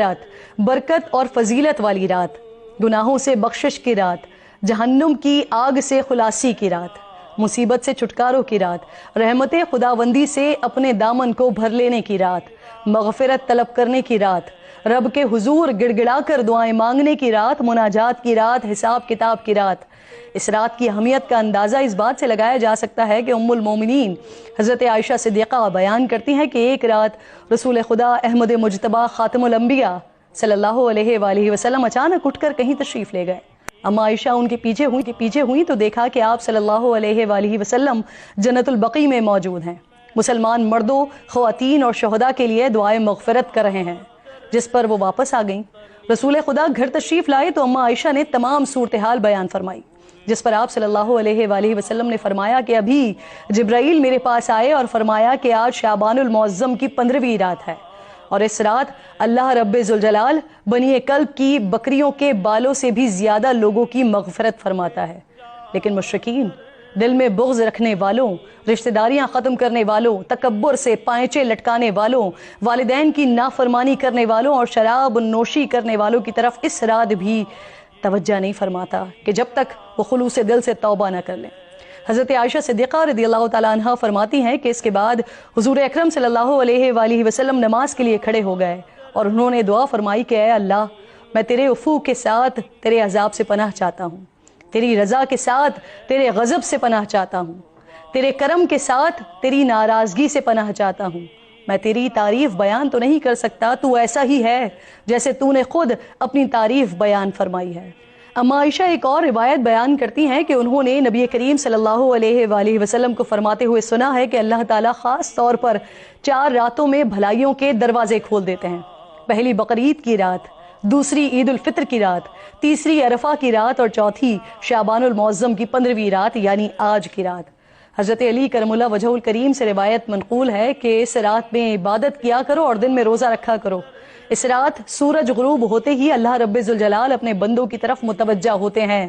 رات، برکت اور فضیلت والی رات، گناہوں سے بخشش کی رات، جہنم کی آگ سے خلاصی کی رات، مصیبت سے چھٹکاروں کی رات، رحمت خداوندی سے اپنے دامن کو بھر لینے کی رات، مغفرت طلب کرنے کی رات، رب کے حضور گڑ گڑا کر دعائیں مانگنے کی رات، مناجات کی رات، حساب کتاب کی رات۔ اس رات کی اہمیت کا اندازہ اس بات سے لگایا جا سکتا ہے کہ ام المومنین حضرت عائشہ صدیقہ بیان کرتی ہیں کہ ایک رات رسول خدا احمد مجتبی خاتم الانبیاء صلی اللہ علیہ وآلہ وسلم اچانک اٹھ کر کہیں تشریف لے گئے۔ اما عائشہ ان کے پیچھے ہوئیں تو دیکھا کہ آپ صلی اللہ علیہ وآلہ وسلم جنت البقیع میں موجود ہیں، مسلمان مردوں، خواتین اور شہداء کے لیے دعائے مغفرت کر رہے ہیں، جس پر وہ واپس آ گئیں۔ رسول خدا گھر تشریف لائے تو اما عائشہ نے تمام صورتحال بیان فرمائی، جس پر آپ صلی اللہ علیہ وآلہ وسلم نے فرمایا کہ ابھی جبرائیل میرے پاس آئے اور فرمایا کہ آج شعبان المعظم کی 15ویں رات ہے، اور اس رات اللہ رب ذوالجلال بنی کلب کی بکریوں کے بالوں سے بھی زیادہ لوگوں کی مغفرت فرماتا ہے، لیکن مشرکین، دل میں بغض رکھنے والوں، رشتہ داریاں ختم کرنے والوں، تکبر سے پائچے لٹکانے والوں، والدین کی نافرمانی کرنے والوں اور شراب نوشی کرنے والوں کی طرف اس رات بھی توجہ نہیں فرماتا کہ جب تک وہ خلوص دل سے توبہ نہ کر لیں۔ حضرت عائشہ صدیقہ رضی اللہ تعالیٰ عنہ فرماتی ہیں کہ اس کے بعد حضور اکرم صلی اللہ علیہ وآلہ وسلم نماز کے لیے کھڑے ہو گئے اور انہوں نے دعا فرمائی کہ اے اللہ، میں تیرے عفو کے ساتھ تیرے عذاب سے پناہ چاہتا ہوں، تیری رضا کے ساتھ تیرے غضب سے پناہ چاہتا ہوں، تیرے کرم کے ساتھ تیری ناراضگی سے پناہ چاہتا ہوں۔ میں تیری تعریف بیان تو نہیں کر سکتا، تو ایسا ہی ہے جیسے تو نے خود اپنی تعریف بیان فرمائی ہے۔ اما عائشہ ایک اور روایت بیان کرتی ہیں کہ انہوں نے نبی کریم صلی اللہ علیہ وآلہ وسلم کو فرماتے ہوئے سنا ہے کہ اللہ تعالیٰ خاص طور پر 4 راتوں میں بھلائیوں کے دروازے کھول دیتے ہیں۔ پہلی بقرعید کی رات، دوسری عید الفطر کی رات، تیسری عرفہ کی رات اور چوتھی شعبان المعظم کی 15ویں رات یعنی آج کی رات۔ حضرت علی کرم اللہ وجہہ الکریم سے روایت منقول ہے کہ اس رات میں عبادت کیا کرو اور دن میں روزہ رکھا کرو۔ اس رات سورج غروب ہوتے ہی اللہ رب ذوالجلال اپنے بندوں کی طرف متوجہ ہوتے ہیں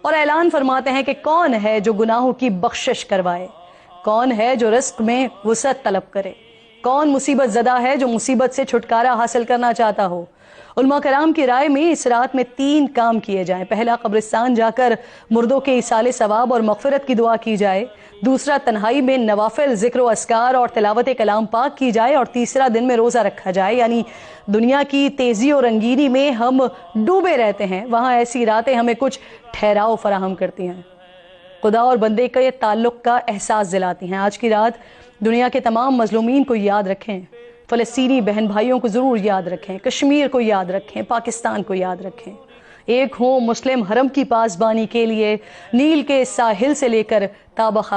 اور اعلان فرماتے ہیں کہ کون ہے جو گناہوں کی بخشش کروائے، کون ہے جو رزق میں وسعت طلب کرے، کون مصیبت زدہ ہے جو مصیبت سے چھٹکارا حاصل کرنا چاہتا ہو۔ علماء کرام کی رائے میں اس رات میں 3 کام کیے جائیں۔ پہلا، قبرستان جا کر مردوں کے ایصال ثواب اور مغفرت کی دعا کی جائے۔ دوسرا، تنہائی میں نوافل ذکر و اذکار اور تلاوت کلام پاک کی جائے، اور تیسرا، دن میں روزہ رکھا جائے۔ یعنی دنیا کی تیزی اور رنگینی میں ہم ڈوبے رہتے ہیں، وہاں ایسی راتیں ہمیں کچھ ٹھہراؤ فراہم کرتی ہیں، خدا اور بندے کے تعلق کا احساس دلاتی ہیں۔ آج کی رات دنیا کے تمام مظلومین کو یاد رکھیں، فلسطینی بہن بھائیوں کو ضرور یاد رکھیں، کشمیر کو یاد رکھیں، پاکستان کو یاد رکھیں۔ ایک ہوں مسلم حرم کی پاسبانی کے لیے نیل کے ساحل سے لے کر تا